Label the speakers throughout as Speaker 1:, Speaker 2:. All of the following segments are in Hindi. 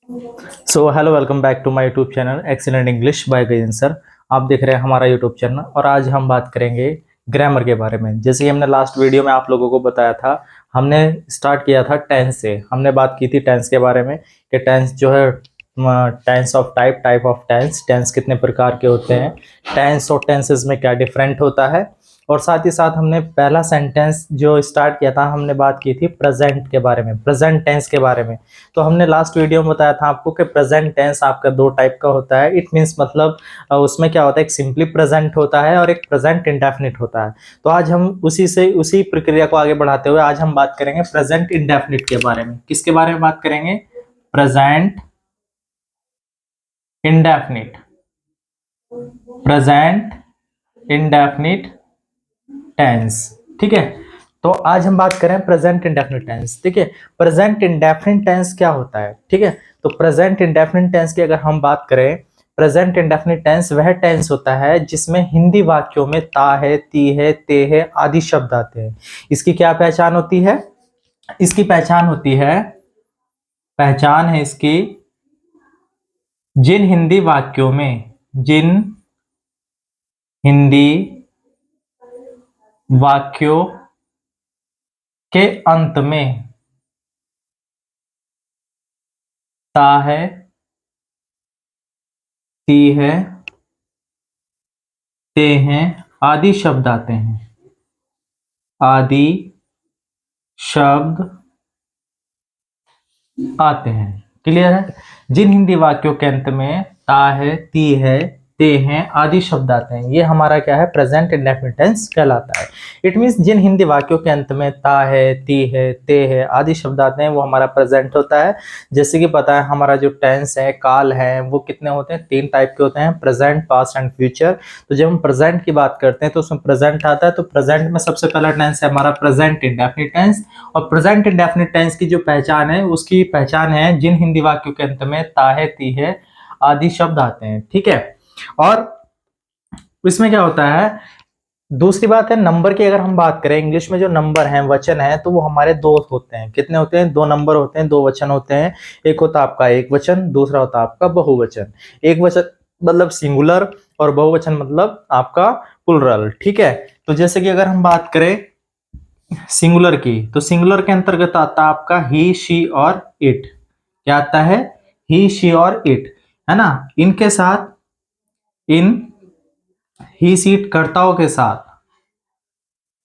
Speaker 1: So hello, welcome back to my YouTube channel excellent English by Gajendra sir. आप देख रहे हैं हमारा यूट्यूब चैनल और आज हम बात करेंगे ग्रामर के बारे में। जैसे कि हमने लास्ट वीडियो में आप लोगों को बताया था, हमने स्टार्ट किया था टेंस से। हमने बात की थी टेंस के बारे में कि टेंस जो है, tense of type, type of tense, tense कितने प्रकार के होते हैं, टेंस और टेंसेस में क्या डिफरेंट होता है। और साथ ही साथ हमने पहला सेंटेंस जो स्टार्ट किया था, हमने बात की थी प्रेजेंट के बारे में, प्रेजेंट टेंस के बारे में। तो हमने लास्ट वीडियो में बताया था आपको कि प्रेजेंट टेंस आपका दो टाइप का होता है। इट मींस मतलब उसमें क्या होता है, एक सिंपली प्रेजेंट होता है और एक प्रेजेंट इंडेफिनिट होता है। तो आज हम उसी प्रक्रिया को आगे बढ़ाते हुए आज हम बात करेंगे प्रेजेंट इंडेफिनिट के बारे में। किसके बारे में बात करेंगे? Present indefinite, present indefinite tense. ठीक है, तो आज हम बात करें प्रेजेंट इंडेफिनिट टेंस। ठीक है, प्रेजेंट इंडेफिनिट टेंस क्या होता है? ठीक है, तो प्रेजेंट इंडेफिनिट टेंस की अगर हम बात करें, प्रेजेंट इंडेफिनिट टेंस वह टेंस होता है जिसमें हिंदी वाक्यों में ता है, ती है, ते है आदि शब्द आते हैं। इसकी क्या पहचान होती है? इसकी पहचान होती है, पहचान है इसकी, जिन हिंदी वाक्यों में, जिन हिंदी वाक्यों के अंत में ता है, ती है, ते हैं आदि शब्द आते हैं, आदि शब्द आते हैं। क्लियर है? जिन हिंदी वाक्यों के अंत में ता है, ती है, ते हैं आदि शब्द आते हैं, ये हमारा क्या है? प्रेजेंट इंडेफिनिट टेंस कहलाता है। इट मींस जिन हिंदी वाक्यों के अंत में ता है, ती है, ते है आदि शब्द आते हैं वो हमारा प्रेजेंट होता है। जैसे कि पता है हमारा जो टेंस है, काल है, वो कितने होते हैं? तीन टाइप के होते हैं, प्रेजेंट, पास्ट एंड फ्यूचर। तो जब हम प्रेजेंट की बात करते हैं तो उसमें प्रेजेंट आता है। तो प्रेजेंट में सबसे पहला टेंस है हमारा प्रेजेंट इंडेफिनिट टेंस। और प्रेजेंट इंडेफिनिट टेंस की जो पहचान है, उसकी पहचान है जिन हिंदी वाक्यों के अंत में ता है, ती है आदि शब्द आते हैं। ठीक है, और इसमें क्या होता है? दूसरी बात है नंबर की। अगर हम बात करें, इंग्लिश में जो नंबर हैं, वचन है, तो वो हमारे दो होते हैं। कितने होते हैं? दो नंबर होते हैं, दो वचन होते हैं। एक होता है आपका एक वचन, दूसरा होता है आपका बहुवचन। एक वचन मतलब सिंगुलर और बहुवचन मतलब आपका प्लुरल। ठीक है, तो जैसे कि अगर हम बात करें सिंगुलर की, तो सिंगुलर के अंतर्गत आता है आपका ही, शी और इट। क्या आता है? ही, शी और इट, है ना। इनके साथ, इन ही, सी, इट कर्ताओं के साथ,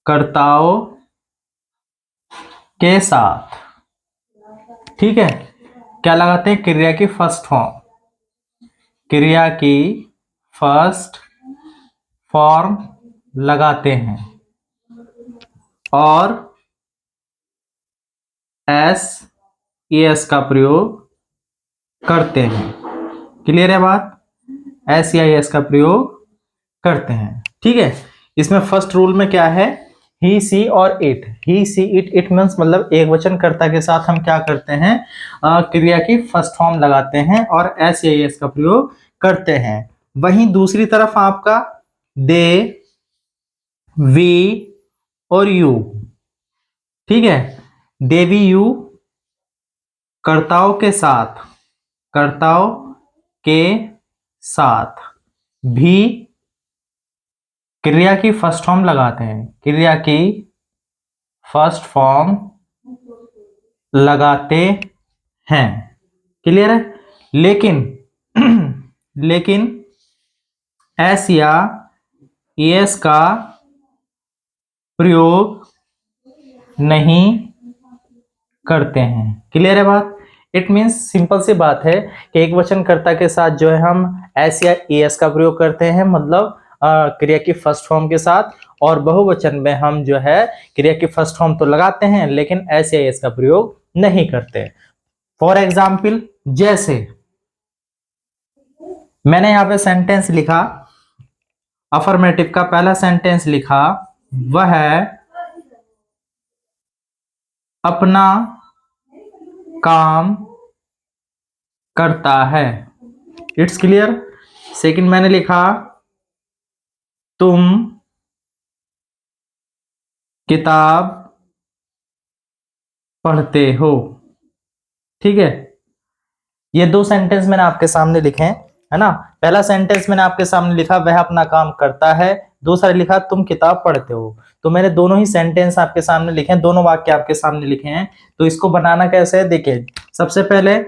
Speaker 1: कर्ताओं के साथ, ठीक है, क्या लगाते हैं? क्रिया की फर्स्ट फॉर्म, क्रिया की फर्स्ट फॉर्म लगाते हैं और एस, एस का प्रयोग करते हैं। क्लियर है बात? एस या एस का प्रयोग करते हैं। ठीक है, इसमें फर्स्ट रूल में क्या है? ही, सी और it. He, she, it, it means मतलब एक वचन कर्ता के साथ हम क्या करते हैं? क्रिया की फर्स्ट फॉर्म लगाते हैं और एस या एस का प्रयोग करते हैं। वहीं दूसरी तरफ आपका दे, वी और यू। ठीक है, दे, वी, यू कर्ताओं के साथ, कर्ताओं के साथ भी क्रिया की फर्स्ट फॉर्म लगाते हैं, क्रिया की फर्स्ट फॉर्म लगाते हैं। क्लियर है? लेकिन लेकिन एस या एस का प्रयोग नहीं करते हैं। क्लियर है बात? इट मीन्स सिंपल सी बात है कि एक वचन कर्ता के साथ जो है हम एस या एस का प्रयोग करते हैं, मतलब क्रिया की फर्स्ट फॉर्म के साथ। और बहुवचन में हम जो है क्रिया की फर्स्ट फॉर्म तो लगाते हैं लेकिन एस या एस का प्रयोग नहीं करते। फॉर एग्जाम्पल, जैसे मैंने यहां पे सेंटेंस लिखा, अफर्मेटिव का पहला सेंटेंस लिखा, वह अपना काम करता है। It's clear. सेकंड मैंने लिखा, तुम किताब पढ़ते हो। ठीक है, ये दो सेंटेंस मैंने आपके सामने लिखे हैं, है ना। पहला सेंटेंस मैंने आपके सामने लिखा वह अपना काम करता है, दूसरा लिखा तुम किताब पढ़ते हो। तो मैंने दोनों ही सेंटेंस आपके सामने लिखे हैं, दोनों वाक्य आपके सामने लिखे हैं। तो इसको बनाना कैसे है, देखिए सबसे पहले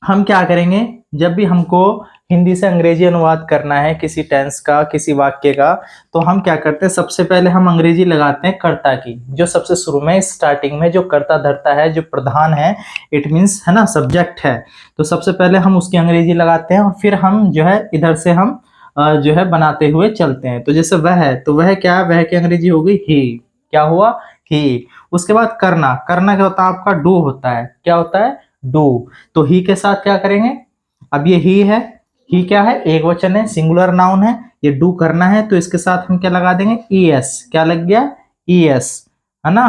Speaker 1: हम क्या करेंगे, जब भी हमको हिंदी से अंग्रेजी अनुवाद करना है किसी टेंस का, किसी वाक्य का, तो हम क्या करते हैं, सबसे पहले हम अंग्रेजी लगाते हैं कर्ता की, जो सबसे शुरू में स्टार्टिंग में जो कर्ता धर्ता है, जो प्रधान है, इट मीन्स है ना, सब्जेक्ट है। तो सबसे पहले हम उसकी अंग्रेजी लगाते हैं और फिर हम जो है इधर से हम जो है बनाते हुए चलते हैं। तो जैसे वह है, तो वह क्या है, वह की अंग्रेजी हो गई ही। क्या हुआ, ही। उसके बाद करना, करना क्या होता है आपका, डू होता है। क्या होता है, डू। तो ही के साथ क्या करेंगे, अब ये ही है, ही क्या है, एक वचन है, सिंगुलर नाउन है, ये डू करना है, तो इसके साथ हम क्या लगा देंगे, ई एस। क्या लग गया, ई एस, है ना।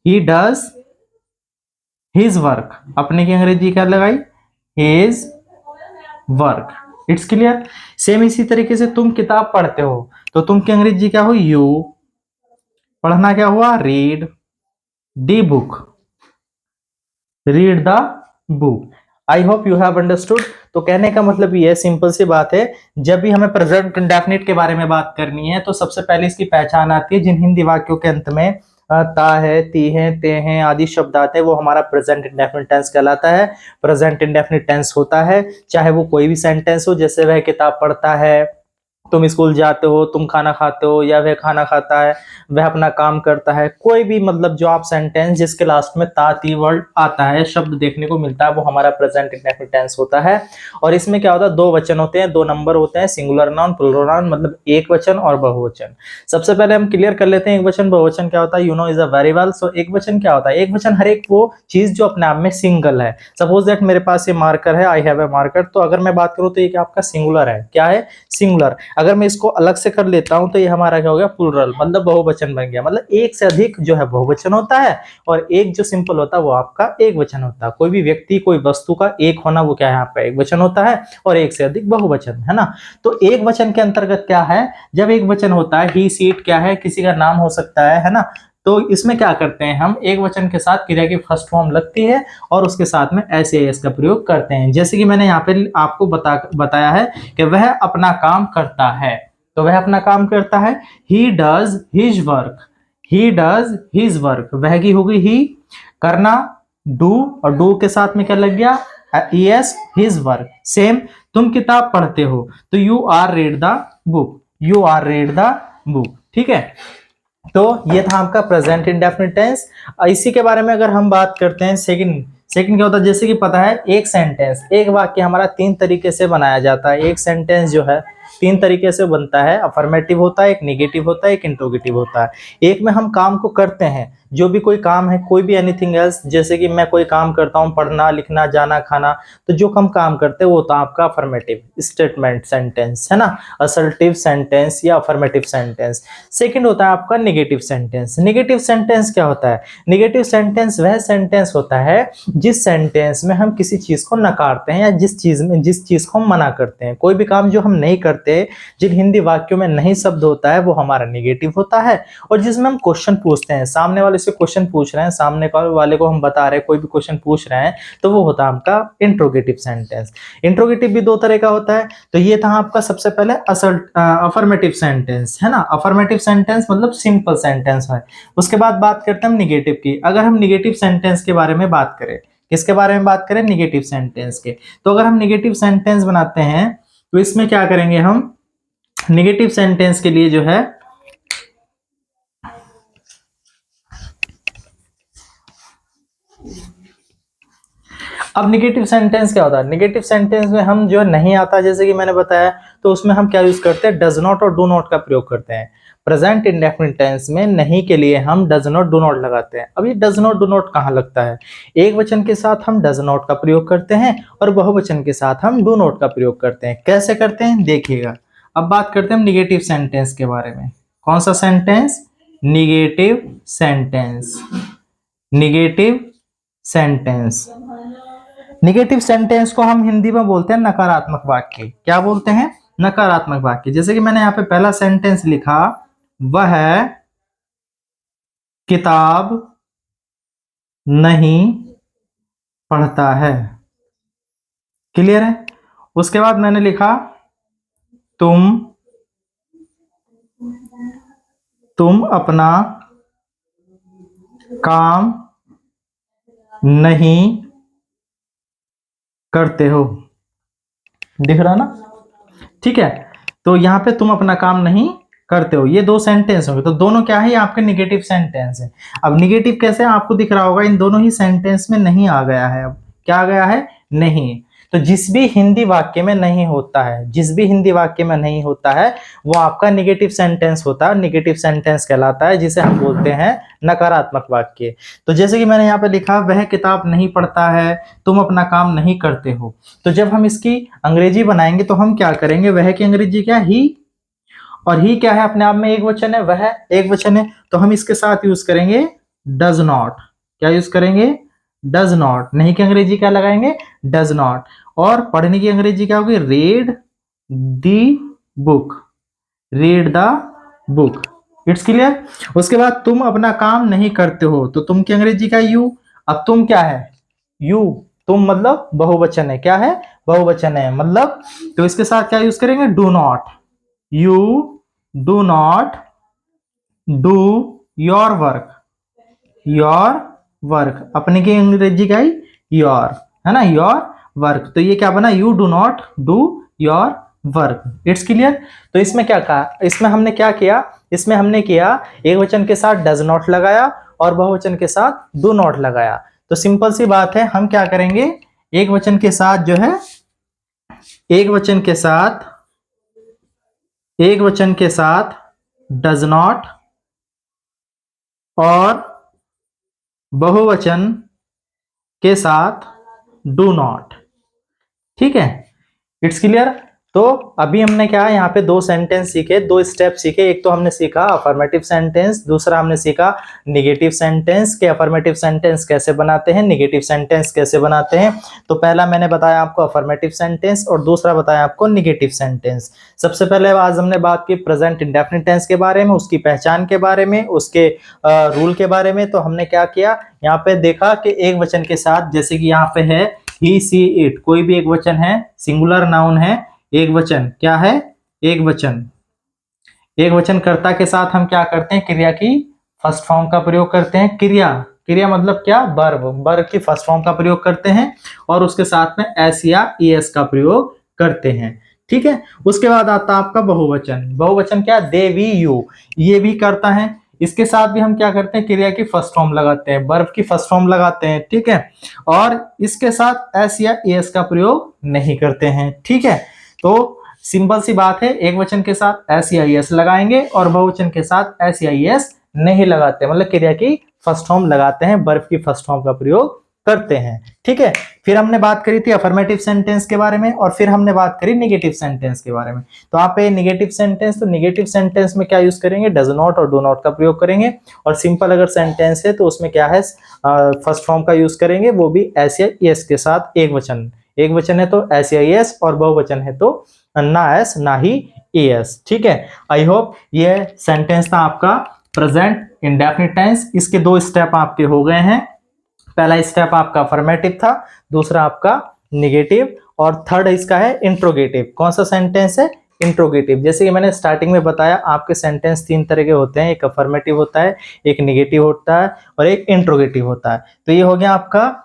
Speaker 1: ही डज हिज वर्क, अपने की अंग्रेजी क्या लगाई, his work. It's clear. Same इसी तरीके से तुम किताब पढ़ते हो, तो तुम की अंग्रेजी क्या हुई, यू। पढ़ना क्या हुआ, read the book, read the book. I hope you have understood. तो कहने का मतलब ये है, सिंपल सी बात है, जब भी हमें प्रेजेंट इंडेफिनिट के बारे में बात करनी है तो सबसे पहले इसकी पहचान आती है, जिन हिंदी वाक्यों के अंत में ता है, ती है, ते हैं आदि शब्द आते हैं, वो हमारा प्रेजेंट इंडेफिनिट टेंस कहलाता है। प्रेजेंट इंडेफिनिट टेंस होता है, चाहे वो कोई भी सेंटेंस हो, जैसे वह किताब पढ़ता है, तुम स्कूल जाते हो, तुम खाना खाते हो, या वह खाना खाता है, वह अपना काम करता है, कोई भी मतलब जो आप सेंटेंस जिसके लास्ट में ता ती वर्ड आता है, शब्द देखने को मिलता है, वो हमारा प्रेजेंट इंडेफिनिट टेंस होता है। और इसमें क्या होता है, दो वचन होते हैं, दो नंबर होते हैं, सिंगुलर नाउन प्लूरल नाउन, मतलब एक वचन और बहुवचन। सबसे पहले हम क्लियर कर लेते हैं एक वचन बहुवचन क्या होता है, you know is a very well. So एक वचन क्या होता है, एक वचन हर एक वो चीज जो अपने आप में सिंगल है। सपोज दैट मेरे पास ये मार्कर है, आई हैव ए मार्कर, तो अगर मैं बात करूं तो ये क्या आपका सिंगुलर है, क्या है, सिंगुलर। अगर मैं इसको अलग से कर लेता हूं तो ये हमारा क्या हो गया, प्लूरल, मतलब बहुवचन बन गया। मतलब एक से अधिक जो है बहुवचन होता है, और एक जो सिंपल होता है वो आपका एक वचन होता है। कोई भी व्यक्ति, कोई वस्तु का एक होना, वो क्या है, आपका एक वचन होता है, और एक से अधिक बहुवचन, है ना। तो एक वचन के अंतर्गत क्या है, जब एक वचन होता है, ही सीट क्या है, किसी का नाम हो सकता है ना। तो इसमें क्या करते हैं हम, एक वचन के साथ क्रिया की फर्स्ट फॉर्म लगती है और उसके साथ में एस ए एस का प्रयोग करते हैं। जैसे कि मैंने यहाँ पे आपको बताया है कि वह अपना काम करता है, तो वह अपना काम करता है, he does his work, he does his work, वह की होगी ही, करना डू, और डू के साथ में क्या लग गया, यस, हिज वर्क। सेम, तुम किताब पढ़ते हो, तो you are read the book, you are read the book, ठीक है। तो ये था आपका प्रेजेंट इंडेफिनिट टेंस। इसी के बारे में अगर हम बात करते हैं, सेकंड सेकंड क्या होता है, जैसे कि पता है एक सेंटेंस, एक वाक्य हमारा तीन तरीके से बनाया जाता है। एक सेंटेंस जो है तीन तरीके से बनता है, अफर्मेटिव होता है, एक निगेटिव होता है, एक इंट्रोगेटिव होता है। एक में हम काम को करते हैं, जो भी कोई काम है, कोई भी एनीथिंग एल्स, जैसे कि मैं कोई काम करता हूँ, पढ़ना लिखना जाना खाना, तो जो हम काम करते हैं वो होता है आपका अफर्मेटिव स्टेटमेंट सेंटेंस, है ना, असर्टिव सेंटेंस या अफर्मेटिव सेंटेंस। सेकंड होता है आपका नेगेटिव सेंटेंस। नेगेटिव सेंटेंस क्या होता है, नेगेटिव सेंटेंस वह सेंटेंस होता है जिस सेंटेंस में हम किसी चीज को नकारते हैं, या जिस चीज को हम मना करते हैं। कोई भी काम जो हम नहीं करते, जिन हिंदी वाक्यों में नहीं शब्द होता है, वो हमारा नेगेटिव होता है। और जिसमें हम क्वेश्चन पूछते हैं, सामने वाले से क्वेश्चन पूछ रहे हैं, सामने वाले को हम बता रहे हैं, कोई भी क्वेश्चन पूछ रहे हैं, तो वो होता है आपका इंट्रोगेटिव सेंटेंस। इंट्रोगेटिव भी दो तरह का होता है। तो ये था आपका सबसे पहले अफर्मेटिव सेंटेंस, है ना। अफर्मेटिव सेंटेंस मतलब सिंपल सेंटेंस है। उसके बाद बात करते हैं हम निगेटिव की। अगर हम निगेटिव सेंटेंस के बारे में बात करें, किसके बारे में बात करें, निगेटिव सेंटेंस के, तो अगर हम निगेटिव सेंटेंस बनाते हैं तो इसमें क्या करेंगे हम, निगेटिव सेंटेंस के लिए जो है, अब निगेटिव सेंटेंस क्या होता है, निगेटिव सेंटेंस में हम जो नहीं आता, जैसे कि मैंने बताया, तो उसमें हम क्या यूज करते हैं, डज नॉट और डू नॉट का प्रयोग करते हैं। प्रेजेंट इंडेफिनिट टेंस में नहीं के लिए हम डज नॉट डू नॉट लगाते हैं। अब ये डज नॉट डू नॉट कहाँ लगता है, एक वचन के साथ हम डज नॉट का प्रयोग करते हैं और बहुवचन के साथ हम डू नॉट का प्रयोग करते हैं। कैसे करते हैं देखिएगा। अब बात करते हैं हम निगेटिव सेंटेंस के बारे में। कौन सा sentence, negative sentence, negative sentence. Negative sentence को हम हिंदी में बोलते हैं नकारात्मक वाक्य। क्या बोलते हैं, नकारात्मक वाक्य। जैसे कि मैंने यहाँ पे पहला सेंटेंस लिखा, वह किताब नहीं पढ़ता है, क्लियर है। उसके बाद मैंने लिखा तुम अपना काम नहीं करते हो, दिख रहा ना, ठीक है। तो यहां पे तुम अपना काम नहीं करते हो, ये दो सेंटेंस होंगे, तो दोनों क्या है, ये आपके निगेटिव सेंटेंस है। अब निगेटिव कैसे, आपको दिख रहा होगा इन दोनों ही सेंटेंस में नहीं आ गया है। अब क्या आ गया है, नहीं। तो जिस भी हिंदी वाक्य में नहीं होता है, जिस भी हिंदी वाक्य में नहीं होता है, वो आपका निगेटिव सेंटेंस होता है, निगेटिव सेंटेंस कहलाता है, जिसे हम बोलते हैं नकारात्मक वाक्य। तो जैसे कि मैंने यहाँ पे लिखा, वह किताब नहीं पढ़ता है, तुम अपना काम नहीं करते हो। तो जब हम इसकी अंग्रेजी बनाएंगे तो हम क्या करेंगे, वह की अंग्रेजी क्या, ही, और ही क्या है, अपने आप में एक वचन है, वह एक वचन है, तो हम इसके साथ यूज करेंगे डज नॉट। क्या यूज करेंगे, डज नॉट। नहीं की अंग्रेजी क्या लगाएंगे, डज नॉट। और पढ़ने की अंग्रेजी क्या होगी, read the book, read the book. It's clear. उसके बाद तुम अपना काम नहीं करते हो, तो तुम की अंग्रेजी क्या, यू। अब तुम क्या है, यू। तुम मतलब बहुवचन है, क्या है, बहुवचन है, मतलब तो इसके साथ क्या यूज करेंगे, do not. You do not do your work, your work, अपने की अंग्रेजी क्या है, योर, है ना, योर वर्क। तो ये क्या बना, you do not do your work. It's clear. तो इसमें क्या कहा, इसमें हमने क्या किया, इसमें हमने किया एक वचन के साथ डज नॉट लगाया और बहुवचन के साथ डू नॉट लगाया। तो सिंपल सी बात है, हम क्या करेंगे, एक वचन के साथ जो है, एक वचन के साथ, एक वचन के साथ डज नॉट और बहुवचन के साथ डू नॉट, ठीक है। It's clear. तो अभी हमने क्या, यहाँ पे दो सेंटेंस सीखे, दो स्टेप सीखे। एक तो हमने सीखा अफर्मेटिव सेंटेंस, दूसरा हमने सीखा निगेटिव सेंटेंस के अफर्मेटिव सेंटेंस कैसे बनाते हैं, निगेटिव सेंटेंस कैसे बनाते हैं। तो पहला मैंने बताया आपको अफर्मेटिव सेंटेंस और दूसरा बताया आपको निगेटिव सेंटेंस। सबसे पहले आज हमने बात की प्रेजेंट इंडेफिनिट टेंस के बारे में, उसकी पहचान के बारे में, उसके रूल के बारे में। तो हमने क्या किया, यहाँ पे देखा कि एक वचन के साथ, जैसे कि यहाँ पे है ही सी इट, कोई भी एक वचन है, सिंगुलर नाउन है, एक वचन क्या है, एक वचन, एक वचन कर्ता के साथ हम क्या करते हैं, क्रिया की फर्स्ट फॉर्म का प्रयोग करते हैं। क्रिया, क्रिया मतलब क्या, वर्ब, वर्ब की फर्स्ट फॉर्म का प्रयोग करते हैं और उसके साथ में एस या ईएस का प्रयोग करते हैं, ठीक है। उसके बाद आता है आपका बहुवचन। बहुवचन क्या, दे, वी, यू, ये भी करता है। इसके साथ भी हम क्या करते हैं, क्रिया की फर्स्ट फॉर्म लगाते हैं, वर्ब की फर्स्ट फॉर्म लगाते हैं, ठीक है। और इसके साथ एस या ईएस का प्रयोग नहीं करते हैं, ठीक है। तो सिंपल सी बात है, एक वचन के साथ एस या एस लगाएंगे और बहुवचन के साथ एस या एस नहीं लगाते, मतलब क्रिया की फर्स्ट फॉर्म लगाते हैं, वर्ब की फर्स्ट फॉर्म का प्रयोग करते हैं, ठीक है। फिर हमने बात करी थी अफर्मेटिव सेंटेंस के बारे में और फिर हमने बात करी निगेटिव सेंटेंस के बारे में। तो आप पे निगेटिव सेंटेंस, तो निगेटिव सेंटेंस में क्या यूज करेंगे, डज नॉट और डू नॉट का प्रयोग करेंगे। और सिंपल अगर सेंटेंस है तो उसमें क्या है, फर्स्ट फॉर्म का यूज करेंगे, वो भी एस या एस के साथ। एक वचन, एक वचन है तो एस या एस, और बहुवचन है तो ना एस ना ही एस, ठीक है। आई होप ये सेंटेंस था आपका प्रेजेंट इंडेफिनिट टेंस। इसके दो स्टेप आपके हो गए हैं। पहला स्टेप आपका अफर्मेटिव था, दूसरा आपका निगेटिव, और थर्ड इसका है इंट्रोगेटिव। कौन सा सेंटेंस है, इंट्रोगेटिव। जैसे कि मैंने स्टार्टिंग में बताया, आपके सेंटेंस तीन तरह के होते हैं, एक अफर्मेटिव होता है, एक निगेटिव होता है और एक इंट्रोगेटिव होता है। तो ये हो गया आपका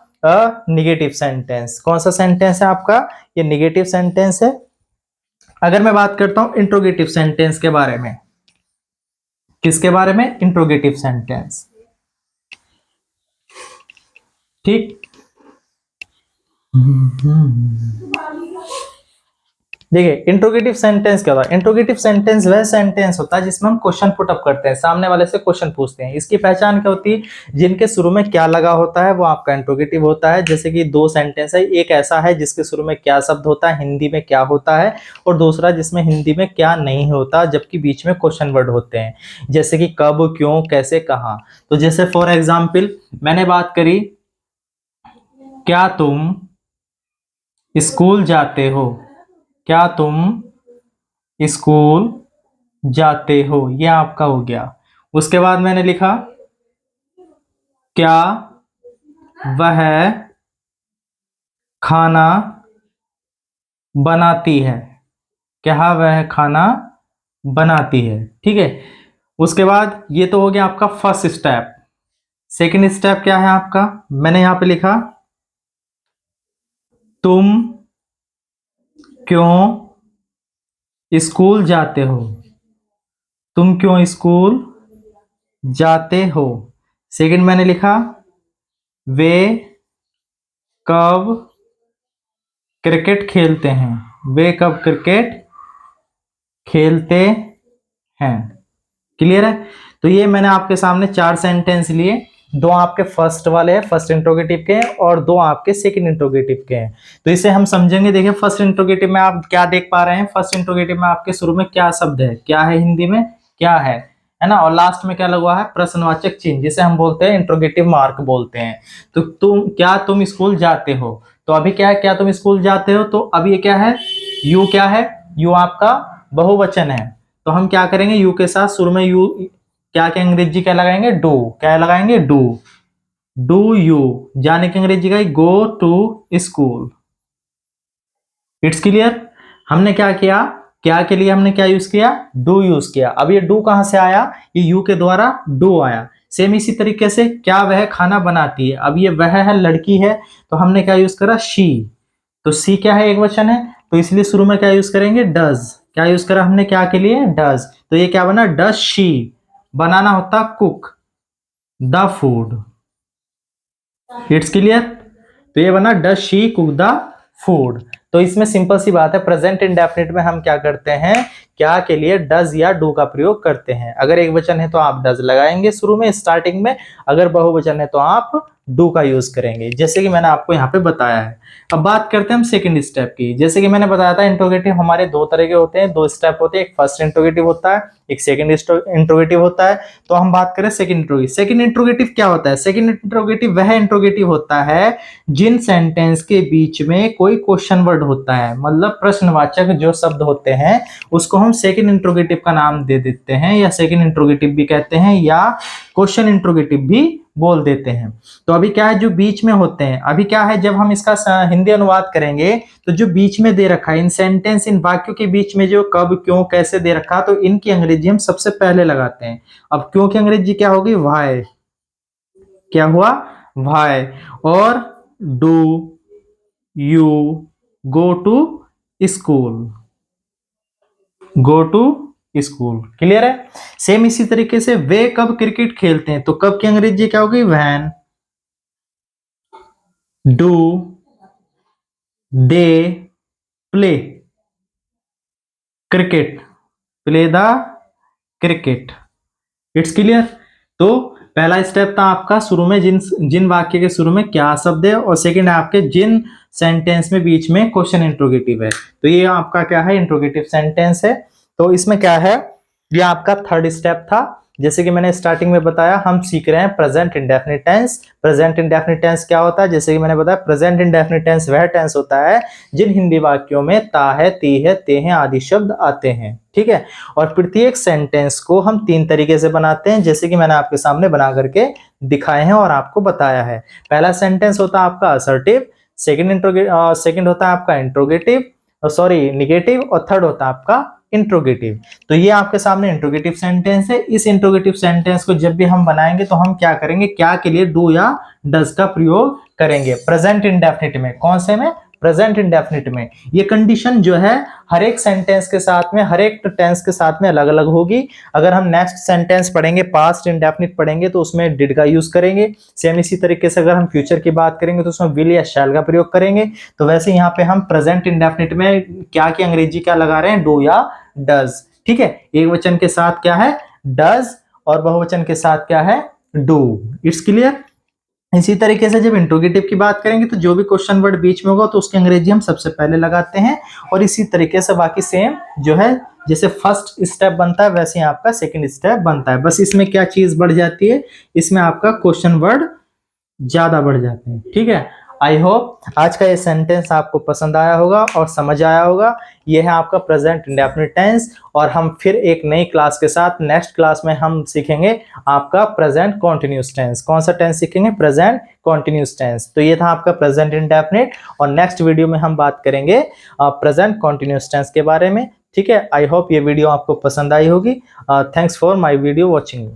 Speaker 1: निगेटिव सेंटेंस। कौन सा सेंटेंस है आपका, ये निगेटिव सेंटेंस है। अगर मैं बात करता हूं इंट्रोगेटिव सेंटेंस के बारे में, किसके बारे में, इंट्रोगेटिव सेंटेंस, ठीक। देखिए इंट्रोगेटिव सेंटेंस क्या होता है, इंट्रोगेटिव सेंटेंस वह सेंटेंस होता है जिसमें हम क्वेश्चन पुट अप करते हैं, सामने वाले से क्वेश्चन पूछते हैं। इसकी पहचान क्या होती है, जिनके शुरू में क्या लगा होता है वो आपका इंट्रोगेटिव होता है। जैसे कि दो सेंटेंस है, एक ऐसा है जिसके शुरू में क्या शब्द होता है, हिंदी में क्या होता है, और दूसरा जिसमें हिंदी में क्या नहीं होता, जबकि बीच में क्वेश्चन वर्ड होते हैं, जैसे कि कब, क्यों, कैसे, कहाँ। तो जैसे फॉर एग्जाम्पल मैंने बात करी, क्या तुम स्कूल जाते हो, क्या तुम स्कूल जाते हो, ये आपका हो गया। उसके बाद मैंने लिखा, क्या वह खाना बनाती है, क्या वह खाना बनाती है। ठीक है, उसके बाद ये तो हो गया आपका फर्स्ट स्टेप। सेकंड स्टेप क्या है आपका, मैंने यहां पे लिखा तुम क्यों स्कूल जाते हो, तुम क्यों स्कूल जाते हो। सेकंड मैंने लिखा वे कब क्रिकेट खेलते हैं, वे कब क्रिकेट खेलते हैं। क्लियर है। तो ये मैंने आपके सामने चार सेंटेंस लिए, दो आपके फर्स्ट वाले हैं, फर्स्ट इंट्रोगेटिव के हैं, और दो आपके सेकंड इंट्रोगेटिव के हैं। तो इसे हम समझेंगे। देखिए फर्स्ट इंट्रोगेटिव में आप क्या देख पा रहे हैं, फर्स्ट इंट्रोगेटिव में आपके शुरू में क्या शब्द है, क्या है हिंदी में, क्या है ना, और लास्ट में क्या लगा हुआ है, प्रश्नवाचक चिन्ह, जिसे हम बोलते हैं इंट्रोगेटिव मार्क बोलते हैं। तो तुम स्कूल जाते हो, तो अभी क्या है, क्या तुम स्कूल जाते हो, तो अभी ये क्या है, यू क्या है, यू आपका बहुवचन है। तो हम क्या करेंगे, यू के साथ शुरू में यू क्या क्या अंग्रेजी क्या लगाएंगे, डू, क्या लगाएंगे, डू, डू यू, जाने की अंग्रेजी का go to school. It's clear. हमने क्या किया, क्या के लिए हमने क्या यूज किया, डू यूज किया। अब ये डू कहां से आया, ये यू के द्वारा डू आया। सेम इसी तरीके से क्या वह खाना बनाती है, अब ये वह है, लड़की है, तो हमने क्या यूज करा, शी। तो सी क्या है, एक वचन है, तो इसलिए शुरू में क्या यूज करेंगे, डज। क्या यूज करा हमने, क्या के लिए, डज। तो ये क्या बना, डज शी, बनाना होता cook the food. It's clear. तो ये बना does she cook the food. तो इसमें सिंपल सी बात है, प्रेजेंट इंडेफिनिट में हम क्या करते हैं, क्या के लिए डज या डू का प्रयोग करते हैं। अगर एक वचन है तो आप डज लगाएंगे शुरू में स्टार्टिंग में, अगर बहुवचन है तो आप डू का यूज करेंगे, जैसे कि मैंने आपको यहाँ पे बताया है। अब बात करते हैं हम सेकंड स्टेप की। जैसे कि मैंने बताया था इंट्रोगेटिव हमारे दो तरह के होते हैं, दो स्टेप होते हैं, एक फर्स्ट इंट्रोगेटिव होता है, एक सेकंड इंट्रोगेटिव होता है। तो हम बात करें सेकंड इंट्रोगेटिव। सेकंड इंट्रोगेटिव क्या होता है, सेकंड इंट्रोगेटिव वह इंट्रोगेटिव होता है जिन सेंटेंस के बीच में कोई क्वेश्चन वर्ड होता है, मतलब प्रश्नवाचक जो शब्द होते हैं उसको हम सेकंड इंट्रोगेटिव का नाम दे देते हैं, या सेकंड इंट्रोगेटिव भी कहते हैं, या क्वेश्चन इंट्रोगेटिव भी बोल देते हैं। तो अभी क्या है, जो बीच में होते हैं, अभी क्या है, जब हम इसका हिंदी अनुवाद करेंगे तो जो बीच में दे रखा है, इन सेंटेंस, इन वाक्यों के बीच में जो कब क्यों कैसे दे रखा, तो इनकी अंग्रेजी हम सबसे पहले लगाते हैं। अब क्यों की अंग्रेजी क्या होगी, व्हाई। क्या हुआ, व्हाई। और do you go to school, go to school. Clear है। सेम इसी तरीके से वे कब क्रिकेट खेलते हैं, तो कब की अंग्रेजी क्या होगी, when. Do they play cricket, play the cricket. It's clear. तो पहला स्टेप था आपका शुरू में जिन जिन वाक्य के शुरू में क्या शब्द है, और सेकंड है आपके जिन सेंटेंस में बीच में क्वेश्चन इंट्रोगेटिव है। तो ये आपका क्या है, इंट्रोगेटिव सेंटेंस है। तो इसमें क्या है, ये आपका थर्ड स्टेप था। जैसे कि मैंने स्टार्टिंग में बताया, हम सीख रहे हैं present indefinite tense. Present indefinite tense क्या होता है, जैसे कि मैंने बताया, प्रेजेंट इंडेफिनिट टेंस वह टेंस होता है जिन हिंदी वाक्यों में ता है, ती है, ते हैं आदि शब्द आते हैं। ठीक है। और प्रत्येक सेंटेंस को हम तीन तरीके से बनाते हैं, जैसे कि मैंने आपके सामने बना करके दिखाए हैं और आपको बताया है। पहला सेंटेंस होता है आपका असर्टिव, सेकंड होता है आपका इंट्रोगेटिव, सॉरी निगेटिव, और थर्ड होता है आपका इंट्रोगेटिव। तो ये आपके सामने इंट्रोगेटिव सेंटेंस है। इस इंट्रोगेटिव सेंटेंस को जब भी हम बनाएंगे तो हम क्या करेंगे, क्या के लिए डू या डज का प्रयोग करेंगे प्रेजेंट इंडेफिनिट में। कौन से में, प्रेजेंट इंडेफिनिट में। ये कंडीशन जो है हर एक सेंटेंस के साथ में, हर एक टेंस के साथ में अलग अलग होगी। अगर हम नेक्स्ट सेंटेंस पढ़ेंगे, पास्ट इंडेफिनिट पढ़ेंगे, तो उसमें डिड का यूज करेंगे। सेम इसी तरीके से अगर हम फ्यूचर की बात करेंगे तो उसमें विल या शैल का प्रयोग करेंगे। तो वैसे यहाँ पे हम प्रेजेंट इंडेफिनिट में क्या की अंग्रेजी क्या लगा रहे हैं, डू या डज। ठीक है। एक वचन के साथ क्या है, डज, और बहुवचन के साथ क्या है, डू। It's clear. इसी तरीके से जब इंट्रोगेटिव की बात करेंगे तो जो भी क्वेश्चन वर्ड बीच में होगा तो उसकी अंग्रेजी हम सबसे पहले लगाते हैं। और इसी तरीके से बाकी सेम जो है, जैसे फर्स्ट स्टेप बनता है वैसे ही आपका सेकंड स्टेप बनता है। बस इसमें क्या चीज बढ़ जाती है, इसमें आपका क्वेश्चन वर्ड ज्यादा बढ़ जाते हैं। ठीक है। आई होप आज का ये सेंटेंस आपको पसंद आया होगा और समझ आया होगा। ये है आपका प्रेजेंट इंडेफिनिट टेंस, और हम फिर एक नई क्लास के साथ नेक्स्ट क्लास में हम सीखेंगे आपका प्रेजेंट कॉन्टिन्यूस टेंस। कौन सा टेंस सीखेंगे? Present continuous tense. तो ये था आपका प्रेजेंट इंडेफिनिट, और नेक्स्ट वीडियो में हम बात करेंगे प्रेजेंट कॉन्टिन्यूस टेंस के बारे में। ठीक है, आई होप ये वीडियो आपको पसंद आई होगी। Thanks for my video watching.